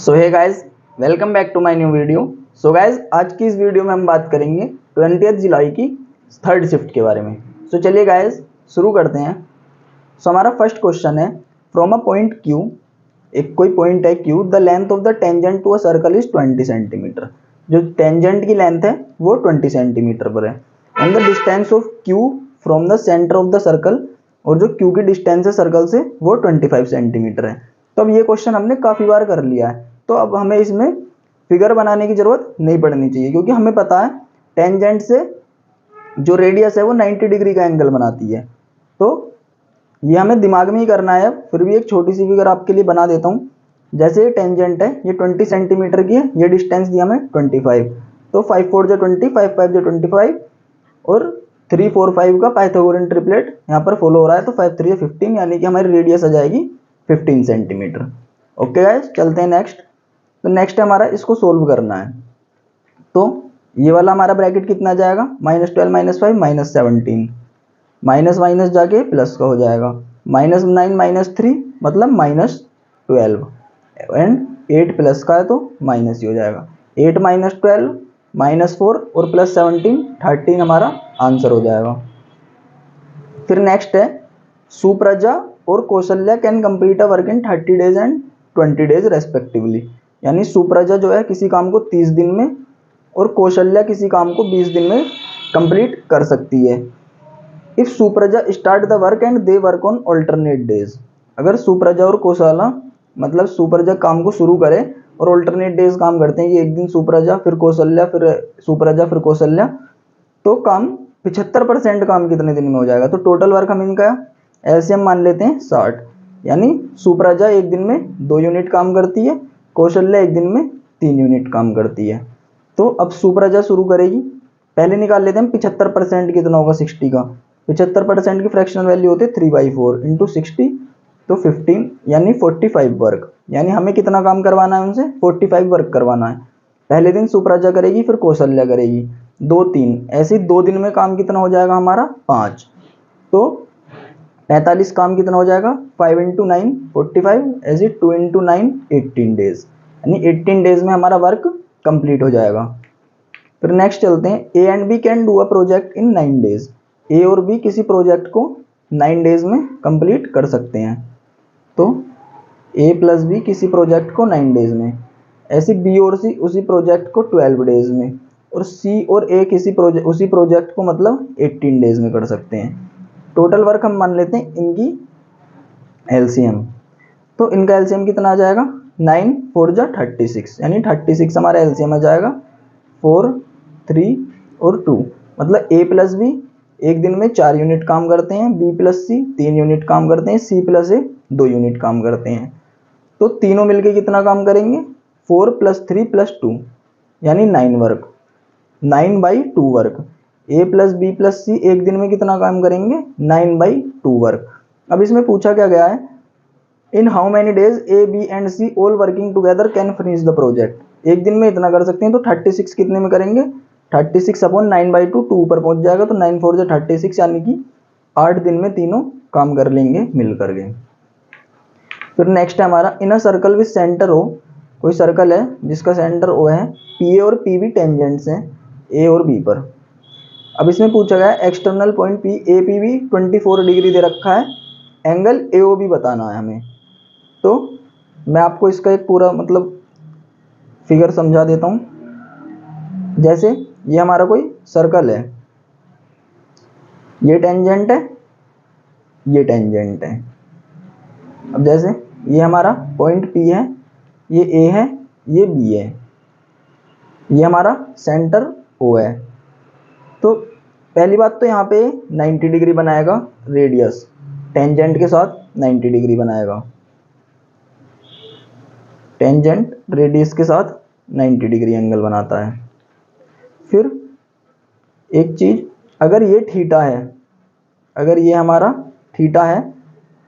So hey guys, welcome back to my new video. So guys, आज की इस video में हम बात करेंगे 20 जुलाई की थर्ड शिफ्ट के बारे में। सो चलिए गाइस, शुरू करते हैं। सो हमारा फर्स्ट क्वेश्चन है, फ्रॉम अ पॉइंट क्यू, एक कोई पॉइंट है Q, the length of the tangent to a circle is 20 centimetre. जो टेंजेंट की लेंथ है वो 20 सेंटीमीटर पर है। And the distance of Q from the centre of the circle, और जो क्यू की डिस्टेंस है सर्कल से वो 25 सेंटीमीटर है। तो अब ये क्वेश्चन हमने काफ़ी बार कर लिया है, तो अब हमें इसमें फिगर बनाने की ज़रूरत नहीं पड़नी चाहिए, क्योंकि हमें पता है टेंजेंट से जो रेडियस है वो 90 डिग्री का एंगल बनाती है। तो ये हमें दिमाग में ही करना है। फिर भी एक छोटी सी फिगर आपके लिए बना देता हूँ। जैसे ये टेंजेंट है, ये 20 सेंटीमीटर की है, ये डिस्टेंस दिया हमें 25। तो 5 4 जो 20, 5 5 जो 25, और 3 4 5 का पाइथागोरन ट्रिपलेट यहाँ पर फॉलो हो रहा है। तो 5 3 15, यानी कि हमारी रेडियस आ जाएगी 15 सेंटीमीटर। ओके गाइस, चलते हैं नेक्स्ट। तो नेक्स्ट हमारा इसको सोल्व करना है। तो ये वाला हमारा ब्रैकेट कितना जाएगा, -12 -5 -17, माइनस माइनस जाके प्लस का हो जाएगा, -9 -3 मतलब -12, एंड 8 प्लस का है तो माइनस ही हो जाएगा। 8 -12 -4 और +17 13 हमारा आंसर हो जाएगा। फिर नेक्स्ट है, सुप्रजा और Kaushalya can complete a work in 30 days and 20 days respectively. यानी सुप्रजा जो है किसी काम को 30 दिन में, और कौशल्या किसी काम को 20 दिन में कंप्लीट कर सकती है। If Supraja start the work and they work on alternate days, अगर सुप्रजा और कौशल्या, मतलब सुप्रजा काम को शुरू करे और ऑल्टरनेट डेज काम करते हैं, कि एक दिन सुप्रजा फिर कौशल्या फिर सुप्रजा फिर कौशल्या, तो काम 75% काम कितने दिन में हो जाएगा। तो टोटल वर्क हम इनका एलसीएम मान लेते हैं 60। यानी सुप्रजा एक दिन में 2 यूनिट काम करती है, कौशल्या एक दिन में 3 यूनिट काम करती है। तो अब सुप्रजा शुरू करेगी, पहले निकाल लेते हैं 75% कितना होगा 60 का। 75% की फ्रैक्शनल वैल्यू होती है 3/4 इंटू 60, तो 15 यानी 45 वर्क। यानी हमें कितना काम करवाना है उनसे, 45 वर्क करवाना है। पहले दिन सुप्रजा करेगी, फिर कौशल्या करेगी, 2 3 ऐसे 2 दिन में काम कितना हो जाएगा हमारा 5। तो 45 काम कितना हो जाएगा, 5 × 9 45, ऐसे 2 × 9 18 डेज, यानी 18 डेज में हमारा वर्क कंप्लीट हो जाएगा। फिर नेक्स्ट चलते हैं, A and B can do a project in 9 days. A और बी किसी प्रोजेक्ट को 9 डेज में कंप्लीट कर सकते हैं। तो ए प्लस बी किसी प्रोजेक्ट को 9 डेज में, ऐसे बी और सी उसी प्रोजेक्ट को 12 डेज में, और सी और ए किसी उसी प्रोजेक्ट को मतलब 18 डेज में कर सकते हैं। टोटल वर्क हम मान लेते हैं इनकी एलसीएम। तो इनका एलसीएम कितना आ जाएगा, 9 4 जा 36, यानी 36 हमारा एलसीएम आ जाएगा। 4 3 और 2, मतलब ए प्लस बी एक दिन में 4 यूनिट काम करते हैं, बी प्लस सी 3 यूनिट काम करते हैं, सी प्लस ए 2 यूनिट काम करते हैं। तो तीनों मिलके कितना काम करेंगे, 4 + 3 + 2, यानी 9 वर्क, 9/2 वर्क। ए प्लस बी प्लस सी एक दिन में कितना काम करेंगे, 9/2 वर्क। अब इसमें पूछा क्या गया है, in how many days A B and C all working together can finish the project. एक दिन में इतना कर सकते हैं, तो 36 कितने में करेंगे, 36/9/2, 2 ऊपर पहुंच जाएगा, तो 9 4 36, यानी कि 8 दिन में तीनों काम कर लेंगे मिल करके। फिर नेक्स्ट है हमारा, in a circle with centre O, कोई सर्कल है जिसका सेंटर ओ है, पी ए और पी बी टेंजेंट्स हैं ए और बी पर। अब इसमें पूछा गया है external point P A P B 24 degree दे रखा है, एंगल ए ओ बी बताना है हमें। तो मैं आपको इसका एक पूरा मतलब फिगर समझा देता हूँ। जैसे ये हमारा कोई सर्कल है, ये टेंजेंट है, ये टेंजेंट है। अब जैसे ये हमारा पॉइंट पी है, ये ए है, ये बी है, ये हमारा सेंटर ओ है। तो पहली बात तो यहाँ पे 90 डिग्री बनाएगा रेडियस, टेंजेंट के साथ 90 डिग्री बनाएगा, टेंजेंट रेडियस के साथ 90 डिग्री एंगल बनाता है। फिर एक चीज, अगर ये थीटा है, अगर ये हमारा थीटा है,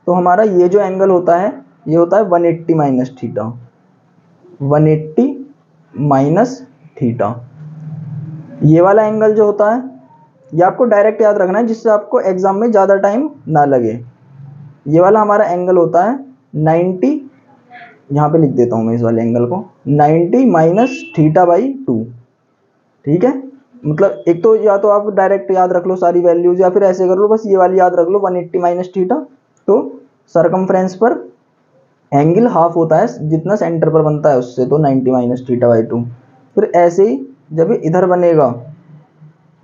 तो हमारा ये जो एंगल होता है ये होता है 180 माइनस थीटा, 180 माइनस थीटा। ये वाला एंगल जो होता है ये आपको डायरेक्ट याद रखना है, जिससे आपको एग्जाम में ज़्यादा टाइम ना लगे। ये वाला हमारा एंगल होता है 90 यहाँ पे लिख देता हूँ मैं इस वाले एंगल को 90 माइनस थीटा बाई 2। ठीक है, मतलब एक तो या तो आप डायरेक्ट याद रख लो सारी वैल्यूज, या फिर ऐसे कर लो बस ये वाली याद रख लो 180 माइनस थीटा। तो सरकमफ्रेंस पर एंगल हाफ होता है जितना सेंटर पर बनता है उससे, तो 90 माइनस थीटा बाई 2। फिर ऐसे ही जब इधर बनेगा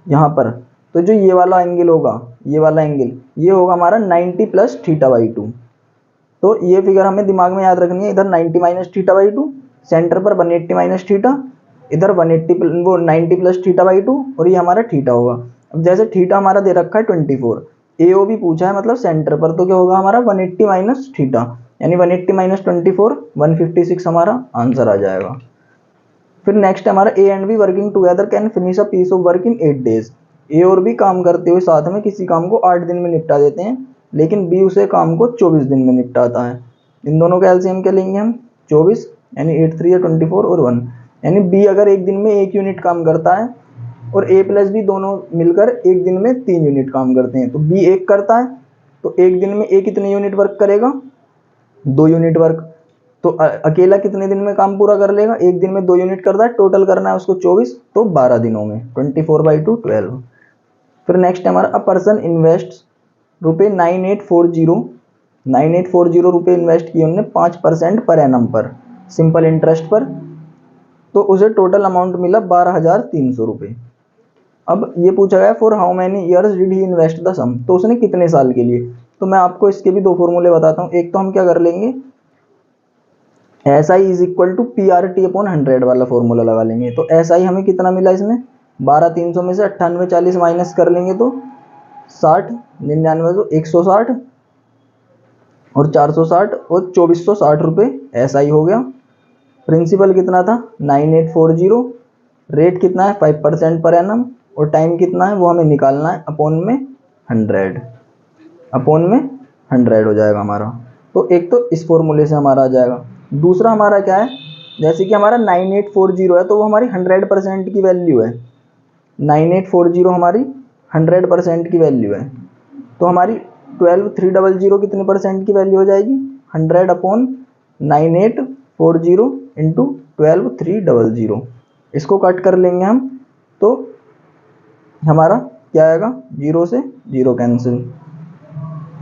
यहाँ पर, तो जो ये वाला एंगल होगा, ये वाला एंगल ये होगा हमारा 90 प्लस थीटा बाई 2। तो ये फिगर हमें दिमाग में याद रखनी है, इधर 90 माइनस थीटा बाई 2, सेंटर पर 180 माइनस थीटा, इधर 180 वो 90 प्लस थीटा बाई 2, और ये हमारा थीटा होगा। अब जैसे थीटा हमारा दे रखा है 24, एओ भी पूछा है मतलब सेंटर पर, तो क्या होगा हमारा 180 माइनस थीटा, यानी 180 माइनस 24 156 हमारा आंसर आ जाएगा। फिर नेक्स्ट हमारा A and B working together can finish a piece of work in 8 days. A और बी काम करते हुए साथ में किसी काम को 8 दिन में निपटा देते हैं, लेकिन बी उसे काम को 24 दिन में निपटाता है। इन दोनों का एलसीएम क्या लेंगे हम, 24, यानी 8 3 24 और 1, यानी बी अगर एक दिन में 1 यूनिट काम करता है और ए प्लस बी दोनों मिलकर एक दिन में 3 यूनिट काम करते हैं, तो बी 1 करता है, तो एक दिन में ए कितने यूनिट वर्क करेगा, 2 यूनिट वर्क। तो अकेला कितने दिन में काम पूरा कर लेगा, एक दिन में 2 यूनिट करता है, टोटल करना है उसको 24, तो 12 दिनों में 24/2 12। फिर नेक्स्ट हमारा अ पर्सन इन्वेस्ट रुपये 9840 रुपये इन्वेस्ट किए उन्होंने 5% पर एनम पर, सिंपल इंटरेस्ट पर, तो उसे टोटल अमाउंट मिला 12,300 रुपये। अब ये पूछा गया for how many years did he invest the sum, तो उसने कितने साल के लिए। तो मैं आपको इसके भी 2 फॉर्मूले बताता हूँ। एक तो हम क्या कर लेंगे, S I is equal to P R T upon 100 वाला फॉर्मूला लगा लेंगे। तो एस आई हमें कितना मिला इसमें, 12,300 में से 98 40 माइनस कर लेंगे तो 60, 99 तो 160 और 460 और 2460 रुपये एस आई हो गया। प्रिंसिपल कितना था 9840, रेट कितना है 5% पर एनम, और टाइम कितना है वो हमें निकालना है, अपॉन में 100, अपॉन में 100 हो जाएगा हमारा। तो एक तो इस फॉर्मूले से हमारा आ जाएगा। दूसरा हमारा क्या है, जैसे कि हमारा 9840 है तो वो हमारी 100% की वैल्यू है, 9840 हमारी 100% की वैल्यू है, तो हमारी 12300 कितने परसेंट की वैल्यू हो जाएगी, 100 अपॉन 9840 इंटू 12300। इसको कट कर लेंगे हम, तो हमारा क्या आएगा, 0 से 0 कैंसिल।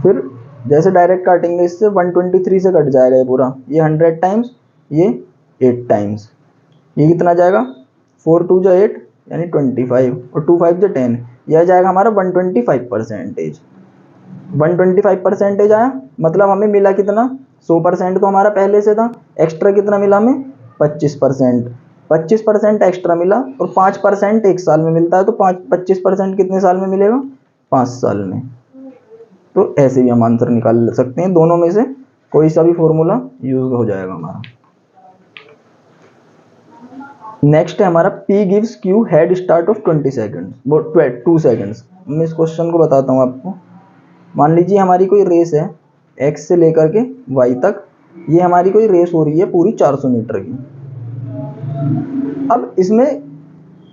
फिर जैसे डायरेक्ट काटेंगे इससे 123 से कट जाएगा ये पूरा, ये 100 टाइम्स, ये 8 टाइम्स, ये कितना जाएगा 4 2 जा 8 यानी 25 और 2 5 जा 10, यह जाएगा हमारा 125%। 125% आया, मतलब हमें मिला कितना 100% तो हमारा पहले से था, एक्स्ट्रा कितना मिला हमें 25%, 25% एक्स्ट्रा मिला, और 5% एक साल में मिलता है, तो 25% कितने साल में मिलेगा 5 साल में। तो ऐसे भी हम आंसर निकाल सकते हैं, दोनों में से कोई सा भी फॉर्मूला यूज हो जाएगा हमारा। नेक्स्ट है हमारा P gives Q head start of 20 seconds, वो 2 सेकेंड्स। मैं इस क्वेश्चन को बताता हूँ आपको। मान लीजिए हमारी कोई रेस है X से लेकर के Y तक, ये हमारी कोई रेस हो रही है पूरी 400 मीटर की। अब इसमें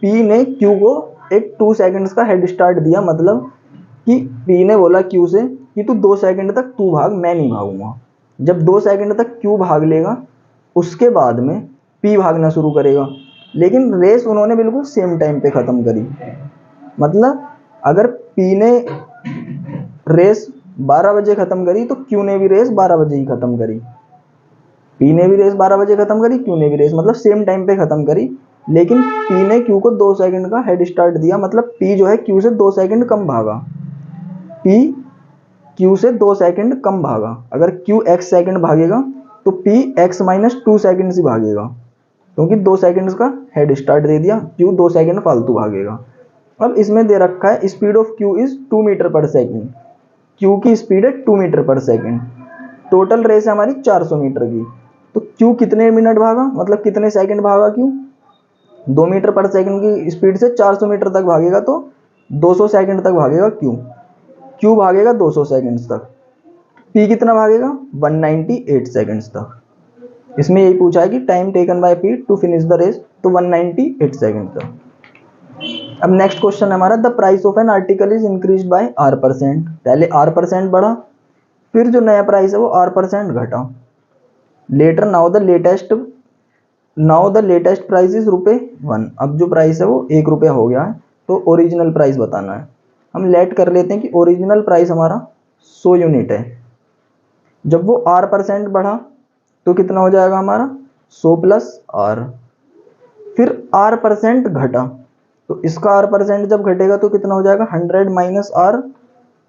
P ने Q को एक 2 सेकेंड्स का हेड स्टार्ट दिया, मतलब कि P ने बोला Q से कि तू 2 सेकंड तक तू भाग, मैं नहीं भागूंगा। जब 2 सेकंड तक Q भाग लेगा उसके बाद में P भागना शुरू करेगा, लेकिन रेस उन्होंने बिल्कुल सेम टाइम पे ख़त्म करी। मतलब अगर P ने रेस 12 बजे ख़त्म करी तो Q ने भी रेस 12 बजे ही ख़त्म करी। P ने भी रेस 12 बजे ख़त्म करी, Q ने भी रेस, मतलब सेम टाइम पे ख़त्म करी, लेकिन P ने Q को 2 सेकंड का हेड स्टार्ट दिया, मतलब P जो है Q से 2 सेकंड कम भागा। P Q से 2 सेकंड कम भागा। अगर Q x सेकंड भागेगा तो P x माइनस 2 सेकंड से भागेगा, क्योंकि 2 सेकंड्स का हेड स्टार्ट दे दिया, Q 2 सेकंड फालतू भागेगा। अब इसमें दे रखा है speed of Q is 2 metre पर सेकंड, Q की स्पीड है 2 मीटर पर सेकंड, टोटल रेस है हमारी 400 मीटर की। तो Q कितने मिनट भागा, मतलब कितने सेकंड भागा Q, 2 मीटर पर सेकंड की स्पीड से 400 मीटर तक भागेगा, तो 200 सेकंड तक भागेगा Q भागेगा 200 सेकंड्स तक, P कितना भागेगा 198 सेकंड्स तक। इसमें यही पूछा है कि time taken by P to finish the race, तो 198 सेकंड तक। अब नेक्स्ट क्वेश्चन है हमारा, the price of an article is increase by R%। पहले R% बढ़ा, फिर जो नया प्राइस है वो R% घटा। Later now the latest price is ₹1। अब जो प्राइस है वो 1 रुपया हो गया है, तो ओरिजिनल प्राइस बताना है। हम लेट कर लेते हैं कि ओरिजिनल प्राइस हमारा 100 यूनिट है। जब वो R% बढ़ा तो कितना हो जाएगा हमारा 100 प्लस R। फिर R% घटा तो इसका R% जब घटेगा तो कितना हो जाएगा 100 माइनस R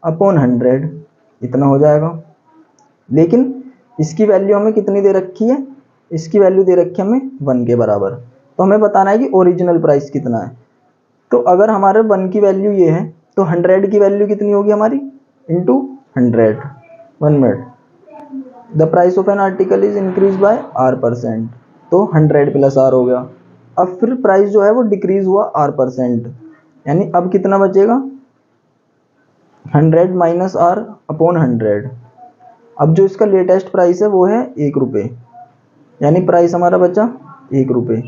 अपॉन 100, इतना हो जाएगा। लेकिन इसकी वैल्यू हमें कितनी दे रखी है, इसकी वैल्यू दे रखी है हमें 1 के बराबर। तो हमें बताना है कि ओरिजिनल प्राइस कितना है। तो अगर हमारे 1 की वैल्यू ये है तो 100 की वैल्यू कितनी होगी हमारी into 100। 1 minute, the price of an article is increase by R%, तो 100 प्लस R हो गया। अब फिर प्राइस जो है वो डिक्रीज हुआ R%, यानी अब कितना बचेगा 100 माइनस R अपॉन 100। अब जो इसका लेटेस्ट प्राइस है वो है 1 रुपये, यानी प्राइस हमारा बचा 1 रुपये।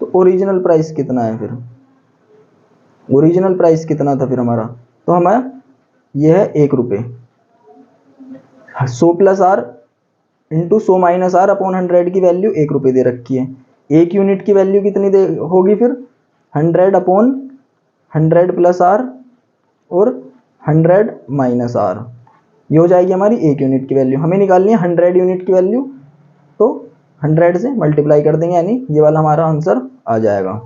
तो ओरिजिनल प्राइस कितना है फिर, ओरिजिनल प्राइस कितना था फिर हमारा, तो हमारा यह है 1 रुपये। 100 plus R into 100 minus R upon 100 की वैल्यू 1 रुपये दे रखी है। 1 यूनिट की वैल्यू कितनी दे होगी फिर 100 अपॉन 100 प्लस R और 100 माइनस R, ये हो जाएगी हमारी 1 यूनिट की वैल्यू। हमें निकालनी है 100 यूनिट की वैल्यू, तो 100 से मल्टीप्लाई कर देंगे, यानी ये वाला हमारा आंसर आ जाएगा।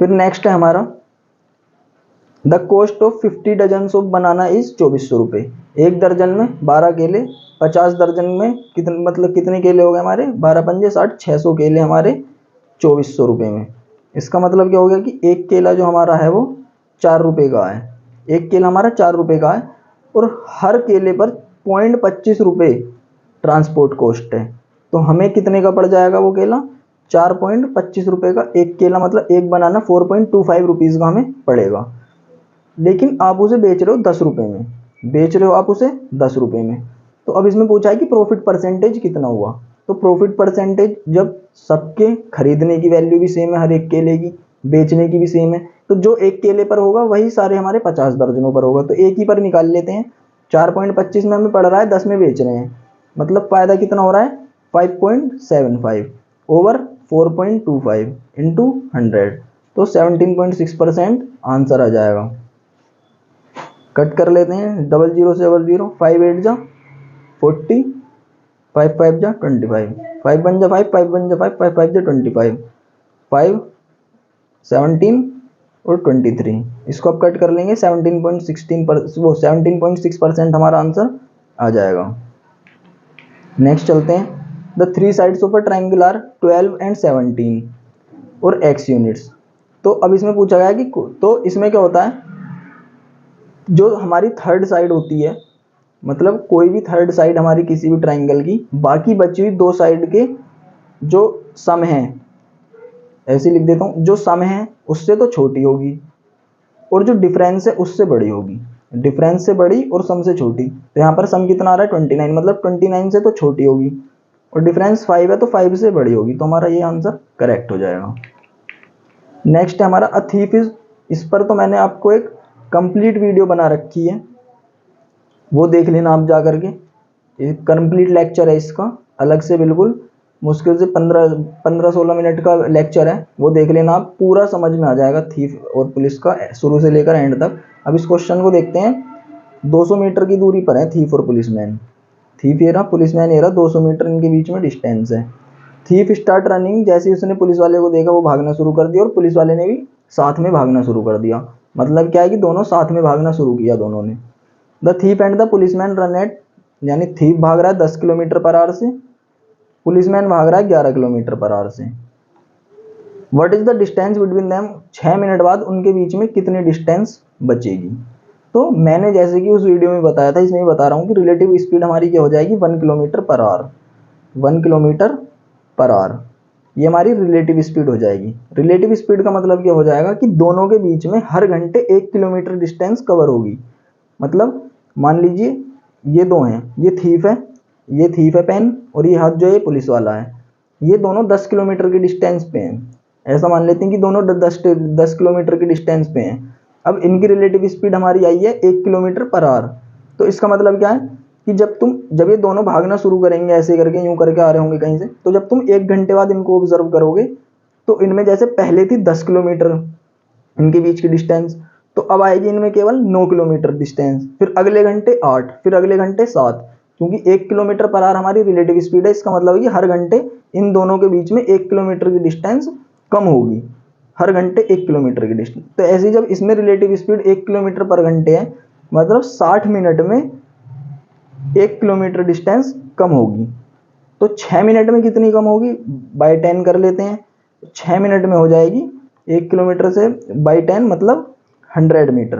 फिर नेक्स्ट है हमारा the cost of 50 dozen of banana is 2400 रुपये। एक दर्जन में 12 केले, 50 दर्जन में कितने मतलब कितने केले हो गए हमारे 12 पंजे 60, 600 केले हमारे 2400 रुपये में। इसका मतलब क्या हो गया कि एक केला जो हमारा है वो 4 रुपये का है, एक केला हमारा 4 रुपये का है और हर केले पर 0.25 रुपये ट्रांसपोर्ट कॉस्ट है। तो हमें कितने का पड़ जाएगा वो केला 4.25 रुपये का एक केला, मतलब एक बनाना 4.25 रुपीज़ का हमें पड़ेगा। लेकिन आप उसे बेच रहे हो 10 रुपये में, बेच रहे हो आप उसे 10 रुपये में। तो अब इसमें पूछा है कि प्रॉफिट परसेंटेज कितना हुआ। तो प्रॉफिट परसेंटेज जब सबके खरीदने की वैल्यू भी सेम है, हर एक केले की बेचने की भी सेम है, तो जो एक केले पर होगा वही सारे हमारे 50 दर्जनों पर होगा। तो एक ही पर निकाल लेते हैं। 4.25 में हमें पड़ रहा है, 10 में बेच रहे हैं, मतलब फ़ायदा कितना हो रहा है 5.75 ओवर 4.25 इंटू 100, तो 17.6% आंसर आ जाएगा। कट कर लेते हैं, 00 से 00, 5 8 जा 40, 5 5 जा 25, 5 1 जा 5, 5 1 जा 5, 5 5 जा 25, 5 17 और 23, इसको आप कट कर लेंगे 17.6% हमारा आंसर आ जाएगा। नेक्स्ट चलते हैं, the 3 sides of a triangle are 12 and 17 और x यूनिट्स। तो अब इसमें पूछा गया कि तो इसमें क्या होता है, जो हमारी थर्ड साइड होती है, मतलब कोई भी थर्ड साइड हमारी किसी भी ट्राइंगल की, बाकी बची हुई 2 साइड के जो सम है, ऐसे लिख देता हूँ, जो सम है उससे तो छोटी होगी और जो डिफरेंस है उससे बड़ी होगी। डिफरेंस से बड़ी और सम से छोटी, तो यहाँ पर सम कितना आ रहा है 29, मतलब 29 से तो छोटी होगी और डिफरेंस 5 है तो 5 से बड़ी होगी। तो हमारा ये आंसर करेक्ट हो जाएगा। नेक्स्ट है हमारा अ थीफ इज, इस पर तो मैंने आपको एक कंप्लीट वीडियो बना रखी है, वो देख लेना आप जा करके। एक कंप्लीट लेक्चर है इसका, अलग से बिल्कुल मुश्किल से 15-16 मिनट का लेक्चर है, वो देख लेना आप, पूरा समझ में आ जाएगा थीफ और पुलिस का शुरू से लेकर एंड तक। अब इस क्वेश्चन को देखते हैं। 200 मीटर की दूरी पर है थीफ और पुलिसमैन, थीफ ये रहा, पुलिसमैन ये रहा, 200 मीटर इनके बीच में डिस्टेंस है। थीफ स्टार्ट रनिंग, जैसे उसने पुलिस वाले को देखा वो भागना शुरू कर दिया और पुलिस वाले ने भी साथ में भागना शुरू कर दिया। मतलब क्या है कि दोनों साथ में भागना शुरू किया दोनों ने। The thief and the policeman run at, यानी थीफ भाग रहा है 10 किलोमीटर पर आवर से, पुलिसमैन भाग रहा है 11 किलोमीटर पर आवर से। What is the distance between them, 6 minute बाद उनके बीच में कितनी डिस्टेंस बचेगी। तो मैंने जैसे कि उस वीडियो में बताया था, इसमें भी बता रहा हूँ कि रिलेटिव स्पीड हमारी क्या हो जाएगी 1 kilometre per hour, 1 kilometre per hour, ये हमारी रिलेटिव स्पीड हो जाएगी। रिलेटिव स्पीड का मतलब क्या हो जाएगा कि दोनों के बीच में हर घंटे 1 किलोमीटर डिस्टेंस कवर होगी। मतलब मान लीजिए ये दो हैं, ये थीफ है पेन, और ये हाथ जो है पुलिस वाला है, ये दोनों 10 किलोमीटर की डिस्टेंस पे हैं। ऐसा मान लेते हैं कि दोनों 10 किलोमीटर की डिस्टेंस पे हैं। अब इनकी रिलेटिव स्पीड हमारी आई है 1 किलोमीटर पर आवर। तो इसका मतलब क्या है कि जब ये दोनों भागना शुरू करेंगे ऐसे करके, यूं करके आ रहे होंगे कहीं से, तो जब तुम 1 घंटे बाद इनको ऑब्जर्व करोगे तो इनमें जैसे पहले थी 10 किलोमीटर इनके बीच की डिस्टेंस, तो अब आएगी इनमें केवल 9 किलोमीटर डिस्टेंस, फिर अगले घंटे 8, फिर अगले घंटे 7, क्योंकि 1 किलोमीटर पर आवर हमारी रिलेटिव स्पीड है। इसका मतलब है कि हर घंटे इन दोनों के बीच में 1 किलोमीटर की डिस्टेंस कम होगी, हर घंटे 1 किलोमीटर की डिस्टेंस। तो ऐसे जब इसमें रिलेटिव स्पीड 1 किलोमीटर पर घंटे है, मतलब 60 मिनट में 1 किलोमीटर डिस्टेंस कम होगी। तो 6 मिनट में कितनी कम होगी, बाई 10 कर लेते हैं, 6 मिनट में हो जाएगी 1 किलोमीटर से बाई 10 मतलब 100 मीटर,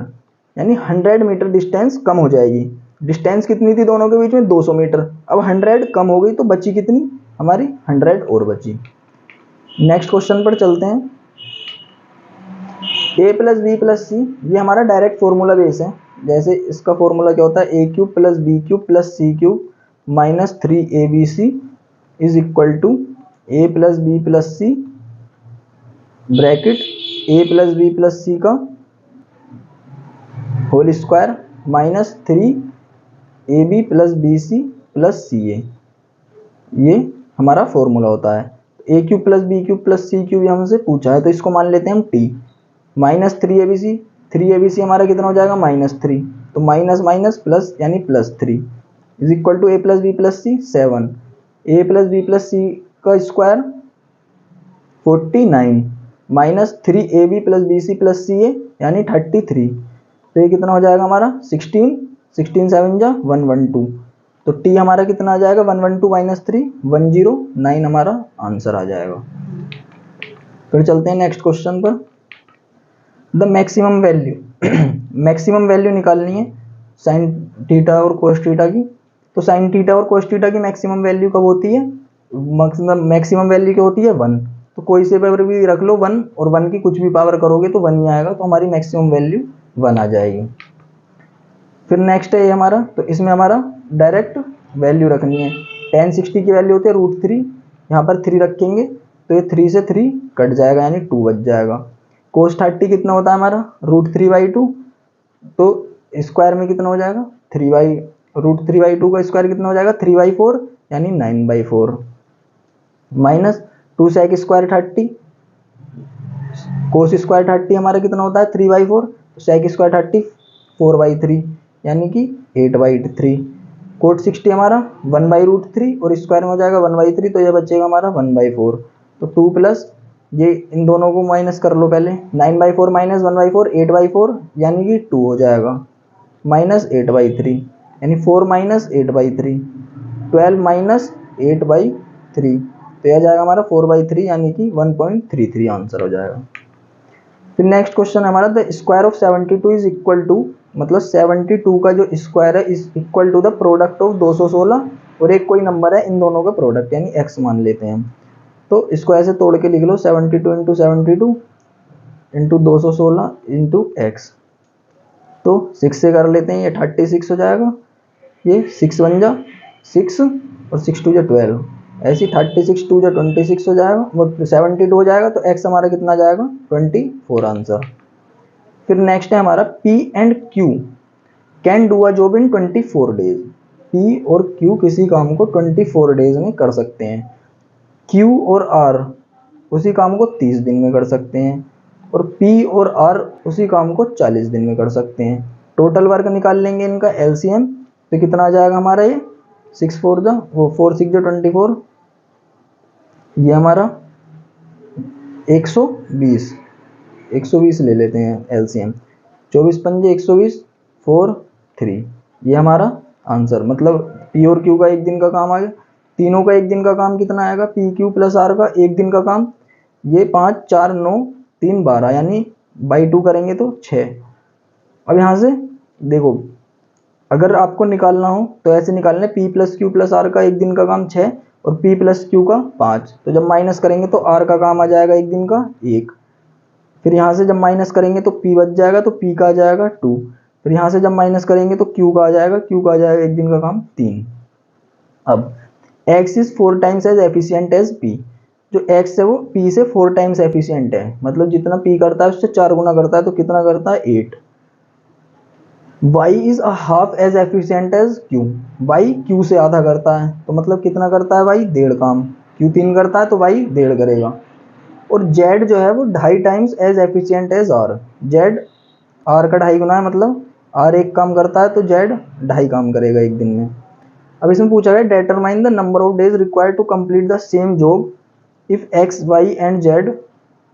यानी 100 मीटर डिस्टेंस कम हो जाएगी। डिस्टेंस कितनी थी दोनों के बीच में, 200 मीटर, अब 100 कम हो गई तो बची कितनी हमारी, 100 और बची। नेक्स्ट क्वेश्चन पर चलते हैं। a प्लस बी प्लस सी, ये हमारा डायरेक्ट फॉर्मूला बेस है। जैसे इसका फॉर्मूला क्या होता है, a cube plus b cube plus c cube minus 3abc is equal to a plus b plus c bracket a plus b plus c का whole square minus 3ab plus b c plus c a, ये हमारा formula होता है। A cube plus b cube plus c cube हमसे पूछा है तो इसको मान लेते हैं हम टी, माइनस 3abc हमारा कितना हो जाएगा, -3, तो माइनस माइनस प्लस यानी +3 is equal to a plus b plus c 7, a plus b plus c का square 49 minus 3ab plus b c plus c a यानी 33, तो ये कितना हो जाएगा हमारा 16, 16 7 जा 112, तो टी हमारा कितना आ जाएगा 112 माइनस 3 109 हमारा आंसर आ जाएगा। फिर चलते हैं नेक्स्ट क्वेश्चन पर। The maximum value, maximum value निकालनी है साइन थीटा और कोस थीटा की। तो साइन थीटा और कोस थीटा की मैक्सिमम वैल्यू कब होती है, मैक्सिमम वैल्यू क्या होती है 1, तो कोई से पावर भी रख लो 1, और 1 की कुछ भी पावर करोगे तो 1 ही आएगा, तो हमारी मैक्सिमम वैल्यू 1 आ जाएगी। फिर नेक्स्ट है ये हमारा, तो इसमें हमारा डायरेक्ट वैल्यू रखनी है। tan 60 की वैल्यू होती है √3, यहाँ पर 3 रखेंगे तो ये 3 से 3 कट जाएगा यानी 2 बच जाएगा। कोस 30 कितना होता है हमारा √3/2, तो स्क्वायर में कितना हो जाएगा √3/2 का स्क्वायर कितना हो जाएगा 3/4 यानी 9/4, minus 2 sec square 30, cos square 30 हमारा कितना होता है 3/4, तो sec स्क्वायर 30 4/3 यानी कि 8/3, कोट 60 हमारा 1/√3 और स्क्वायर में हो जाएगा 1/3, तो ये बचेगा हमारा 1/4, तो 2 प्लस ये इन दोनों को माइनस कर लो पहले, 9/4 माइनस 1/4 8/4 यानी कि 2 हो जाएगा, माइनस 8/3 यानी 4 माइनस 8/3 12 माइनस 8/3, तो यह जाएगा हमारा 4/3 यानी कि 1.33 आंसर हो जाएगा। फिर नेक्स्ट क्वेश्चन है हमारा, the square of 72 is equal to, मतलब 72 का जो स्क्वायर है is equal to the product of 216 और एक कोई नंबर है इन दोनों का प्रोडक्ट यानी x मान लेते हैं हम, तो इसको ऐसे तोड़ के लिख लो 72 इंटू 72 इंटू 216 इंटू एक्स, तो 6 से कर लेते हैं, ये 36 हो जाएगा, ये 6 1 जा 6 और 6 2 जा 12, ऐसे 36 2 जा 26 हो जाएगा, वो 72 हो जाएगा, तो एक्स हमारा कितना जाएगा 24 आंसर। फिर नेक्स्ट है हमारा P and Q can do a job in 24 days, P और Q किसी काम को 24 डेज में कर सकते हैं, Q और R उसी काम को 30 दिन में कर सकते हैं, और P और R उसी काम को 40 दिन में कर सकते हैं। टोटल वर्क निकाल लेंगे इनका LCM, तो कितना आ जाएगा हमारा ये 6 4 जा वो 4 6 जा 24, ये हमारा 120 ले लेते हैं LCM, 24 पंजे 120 4 3, ये हमारा आंसर, मतलब P और Q का एक दिन का काम आ गया। तीनों का एक दिन का काम कितना आएगा, पी क्यू प्लस आर का एक दिन का काम, ये 5 4 9 3 12 यानी बाई 2 करेंगे तो 6। अब यहाँ से देखो अगर आपको निकालना हो तो ऐसे निकालना है, P plus Q plus R का एक दिन का काम 6 और P प्लस क्यू का 5, तो जब माइनस करेंगे तो R का काम आ जाएगा एक दिन का 1, फिर यहाँ से जब माइनस करेंगे तो P बच जाएगा, तो P का आ जाएगा 2, फिर यहाँ से जब माइनस करेंगे तो Q का आ जाएगा एक दिन का काम 3। अब X is 4 times as efficient as P, जो X है वो P से 4 टाइम्स एफिशिएंट है, मतलब जितना P करता है उससे 4 गुना करता है, तो कितना करता है 8। y is a half as efficient as q, y q से आधा करता है तो मतलब कितना करता है y, डेढ़ काम। q 3 करता है तो y डेढ़ करेगा। और z जो है वो 2.5 times as efficient as r, z r का 2.5 गुना है, मतलब r एक काम करता है तो z 2.5 काम करेगा एक दिन में। अब इसमें पूछा गया determine the number of days required to complete the same job if x y and z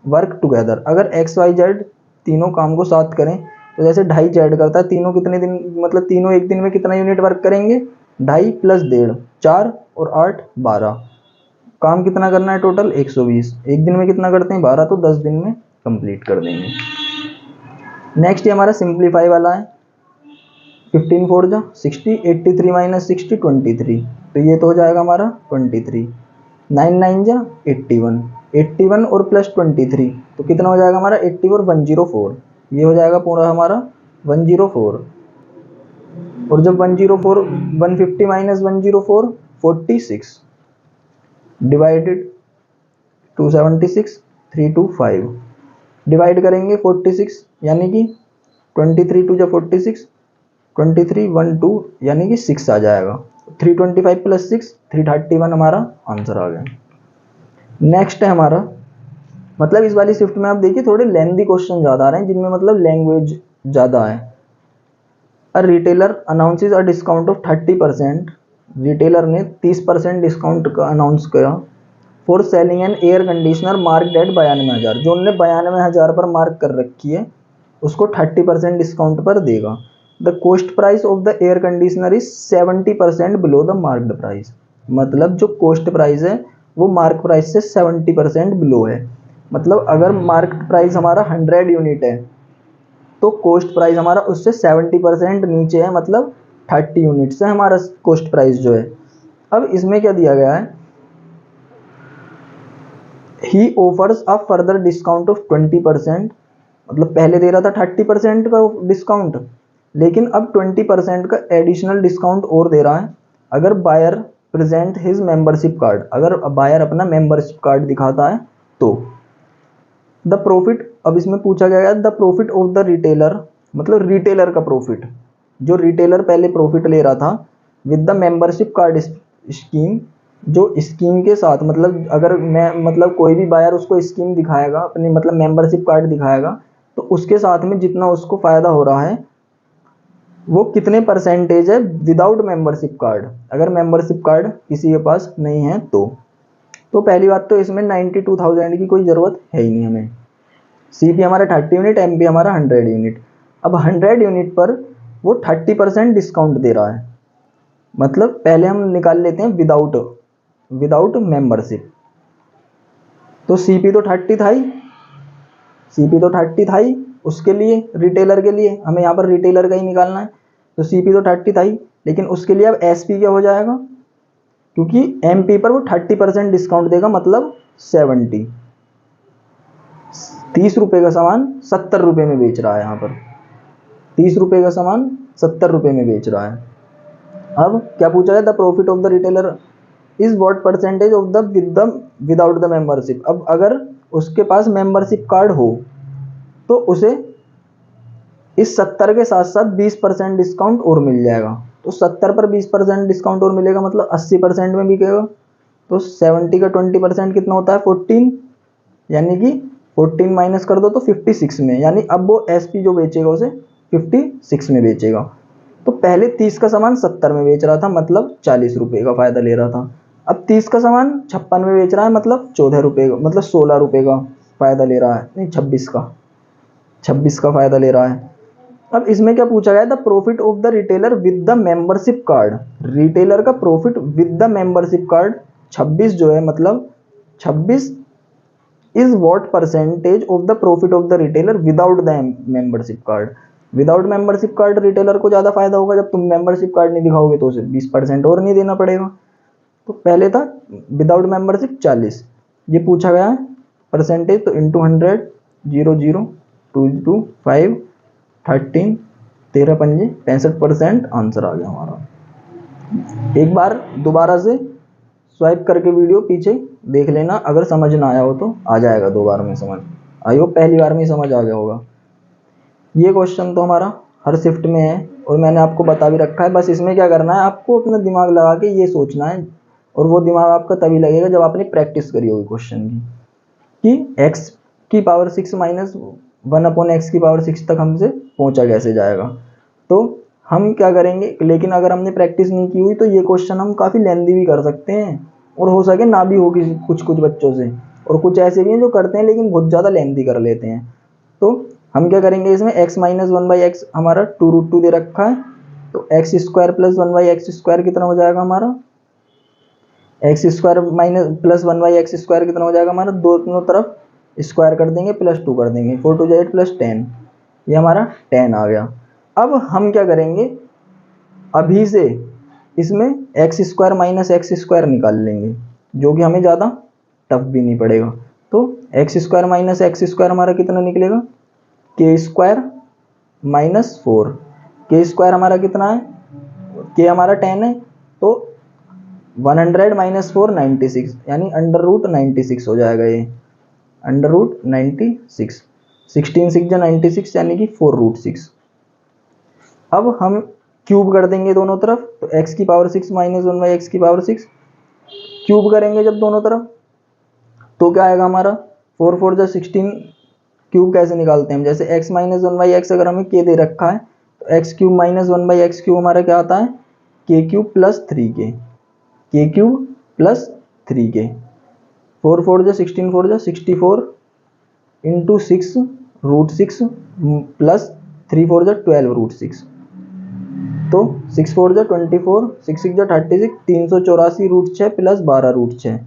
work together. अगर x y z तीनों काम को साथ करें तो जैसे 2.5 z करता है, तीनों कितने दिन, मतलब तीनों एक दिन में कितना यूनिट वर्क करेंगे, 2.5 प्लस 1.5 4 और 8 12, काम कितना करना है टोटल 120, एक दिन में कितना करते हैं 12, तो 10 दिन में कंप्लीट कर देंगे। नेक्स्ट ये हमारा सिंप्लीफाई वाला है, 15 4 जा 60, 83 माइनस 60 23, तो ये तो हो जाएगा हमारा 23, 9 9 जा 81, 81 और प्लस 23 तो कितना हो जाएगा हमारा 80 और 104, ये हो जाएगा पूरा हमारा 104। और जब 104 150 माइनस 104 46 डिवाइडेड 276 325, डिवाइड करेंगे 46 यानी कि 23 टू जा 46, 23 1 2 यानी कि 6 आ जाएगा, 325 प्लस 6 331 हमारा आंसर आ गया। नेक्स्ट है हमारा, मतलब इस वाली शिफ्ट में आप देखिए थोड़े लेंथी क्वेश्चन ज़्यादा आ रहे हैं जिनमें मतलब लैंग्वेज ज़्यादा है। A retailer announces a discount of 30%, retailer ने 30% डिस्काउंट का अनाउंस किया for selling an air conditioner mark at 92,000, जो उन्होंने 92,000 पर मार्क कर रखी है उसको 30% डिस्काउंट पर देगा। The cost price of the air conditioner is 70% below the marked price, मतलब जो कॉस्ट प्राइस है वो मार्क प्राइस से 70% बिलो है। मतलब अगर मार्केट प्राइस हमारा 100 यूनिट है तो कॉस्ट प्राइस हमारा उससे 70% नीचे है, मतलब 30 यूनिट से हमारा कॉस्ट प्राइस जो है। अब इसमें क्या दिया गया है, he offers a further discount of 20%, मतलब पहले दे रहा था 30% का डिस्काउंट, लेकिन अब 20% का एडिशनल डिस्काउंट और दे रहा है अगर buyer present his membership card, अगर बायर अपना मेंबरशिप कार्ड दिखाता है तो। द प्रॉफिट, अब इसमें पूछा गया है the profit of the retailer, मतलब रिटेलर का प्रॉफिट, जो रिटेलर पहले प्रॉफिट ले रहा था with the membership card scheme, जो स्कीम के साथ, मतलब अगर मैं मतलब कोई भी बायर उसको स्कीम दिखाएगा अपनी, मतलब मेंबरशिप कार्ड दिखाएगा तो उसके साथ में जितना उसको फ़ायदा हो रहा है वो कितने परसेंटेज है विदाउट मेंबरशिप कार्ड, अगर मेंबरशिप कार्ड किसी के पास नहीं है तो पहली बात तो इसमें 92,000 की कोई ज़रूरत है ही नहीं हमें। CP हमारा 30 यूनिट, MP हमारा 100 यूनिट। अब 100 यूनिट पर वो 30% डिस्काउंट दे रहा है, मतलब पहले हम निकाल लेते हैं विदाउट मेंबरशिप, तो CP तो 30 था ही, CP तो 30 था ही उसके लिए, रिटेलर के लिए हमें यहाँ पर रिटेलर का ही निकालना है, तो CP तो 30 था ही, लेकिन उसके लिए अब SP क्या हो जाएगा, क्योंकि MP पर वो 30% डिस्काउंट देगा, मतलब 70, 30 रुपये का सामान 70 रुपये में बेच रहा है, यहाँ पर 30 रुपये का सामान 70 रुपये में बेच रहा है। अब क्या पूछा है, the profit of the retailer is what percentage of the without the membership. अब अगर उसके पास मेंबरशिप कार्ड हो तो उसे इस 70 के साथ साथ 20% डिस्काउंट और मिल जाएगा, तो 70 पर 20% डिस्काउंट और मिलेगा, मतलब 80% में बिकेगा, तो 70 का 20% कितना होता है 14, यानी कि 14 माइनस कर दो तो 56 में, यानी अब वो SP जो बेचेगा उसे 56 में बेचेगा। तो पहले 30 का सामान 70 में बेच रहा था, मतलब 40 रुपये का फ़ायदा ले रहा था, अब 30 का सामान 56 में बेच रहा है, मतलब 14 रुपये का, मतलब 16 रुपये का फ़ायदा ले रहा है, नहीं 26 का फ़ायदा ले रहा है। अब इसमें क्या पूछा गया, the profit of the retailer with the membership card, retailer का profit with the membership card 26 जो है, मतलब 26 is what percentage of the profit of the retailer without the membership card. Without membership card retailer को ज़्यादा फायदा होगा, जब तुम मेंबरशिप कार्ड नहीं दिखाओगे तो उसे 20% और नहीं देना पड़ेगा। तो पहले था विदाउट मेंबरशिप 40, ये पूछा गया है परसेंटेज, तो इंटू 100 0 0 2 2 5 13 13 पंजे 65% आंसर आ गया हमारा। एक बार दोबारा से स्वाइप करके वीडियो पीछे देख लेना, अगर समझ ना आया हो तो आ जाएगा 2 बार में समझ, आई होप पहली बार में ही समझ आ गया होगा। ये क्वेश्चन तो हमारा हर शिफ्ट में है, और मैंने आपको बता भी रखा है। बस इसमें क्या करना है, आपको अपना दिमाग लगा के ये सोचना है, और वो दिमाग आपका तभी लगेगा जब आपने प्रैक्टिस करी होगी क्वेश्चन की कि x की पावर 6 माइनस 1/x की पावर 6 तक हमसे पहुंचा कैसे जाएगा। तो हम क्या करेंगे, लेकिन अगर हमने प्रैक्टिस नहीं की हुई तो ये क्वेश्चन हम काफ़ी लेंदी भी कर सकते हैं, और हो सके ना भी हो किसी कुछ बच्चों से, और कुछ ऐसे भी हैं जो करते हैं लेकिन बहुत ज़्यादा लेंदी कर लेते हैं। तो हम क्या करेंगे, इसमें x माइनस 1/x हमारा 2√2 दे रखा है, तो x square plus 1/x square कितना हो जाएगा हमारा, x square minus plus 1/x square कितना हो जाएगा हमारा, दोनों तरफ स्क्वायर कर देंगे, +2 कर देंगे, 4 2 8 + 10, ये हमारा 10 आ गया। अब हम क्या करेंगे, अभी से इसमें x square minus x square निकाल लेंगे, जो कि हमें ज़्यादा टफ भी नहीं पड़ेगा। तो x square minus x square हमारा कितना निकलेगा, के स्क्वायर माइनस 4, के स्क्वायर हमारा कितना है, के हमारा 10 है, तो 100 माइनस 4 96, यानी √96 हो जाएगा ये, √96, 16 6 जा 96 यानी कि 4√6। अब हम क्यूब कर देंगे दोनों तरफ, तो x की पावर 6 माइनस 1/x की पावर 6 क्यूब करेंगे जब दोनों तरफ, तो क्या आएगा हमारा 4 4 जा 16, क्यूब कैसे निकालते हैं हम, जैसे x माइनस 1/x अगर हमें k दे रखा है तो x cube minus 1/x cube हमारा क्या आता है, k cube plus 3k, k cube plus 3k, 4 4 जा 16 4 जा 64 इंटू 6√6 प्लस 3 4 जा 12√6, तो 6 4 जा 24, 6 6 जा 36, 384√6 प्लस 12√6,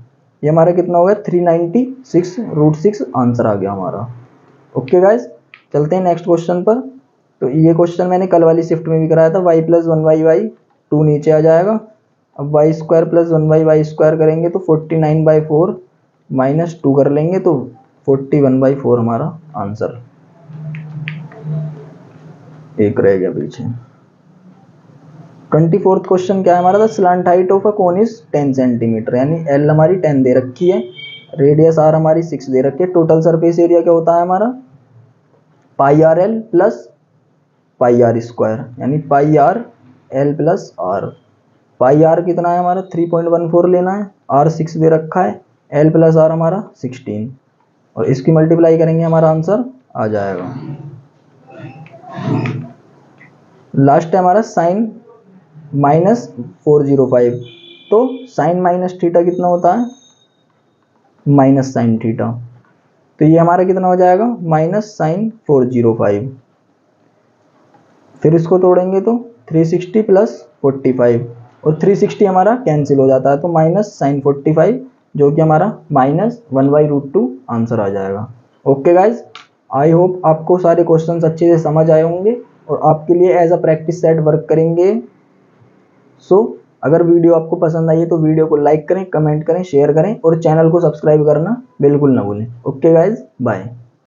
ये हमारा कितना हो गया 396√6 आंसर आ गया हमारा। ओके गाइज, चलते हैं नेक्स्ट क्वेश्चन पर। तो ये क्वेश्चन मैंने कल वाली शिफ्ट में भी कराया था, y प्लस 1/y 2 नीचे आ जाएगा। अब y square plus 1/y square करेंगे तो 49/4 माइनस 2 कर लेंगे तो 41/4 हमारा आंसर, एक रह गया पीछे। 24th क्वेश्चन क्या है हमारा, the slant height of a cone is 10 centimetre, यानी एल हमारी 10 दे रखी है, रेडियस आर हमारी 6 दे रखी है। टोटल सरफेस एरिया क्या होता है हमारा, πRL प्लस πR स्क्वायर, यानी πRL प्लस R। πR कितना है हमारा 3.14 लेना है, R 6 दे रखा है, L प्लस R हमारा 16, और इसकी मल्टीप्लाई करेंगे हमारा आंसर आ जाएगा। लास्ट है हमारा साइन -405, तो साइन माइनस थीटा कितना होता है, माइनस साइन थीटा, तो ये हमारा कितना हो जाएगा -sin405। फिर इसको तोड़ेंगे तो 360 प्लस 45, और 360 हमारा कैंसिल हो जाता है, तो -sin45, जो कि हमारा -1/√2 आंसर आ जाएगा। ओके गाइज, आई होप आपको सारे क्वेश्चंस अच्छे से समझ आए होंगे, और आपके लिए as a practice set work करेंगे। सो अगर वीडियो आपको पसंद आई है तो वीडियो को लाइक करें, कमेंट करें, शेयर करें, और चैनल को सब्सक्राइब करना बिल्कुल ना भूलें। Okay guys, bye.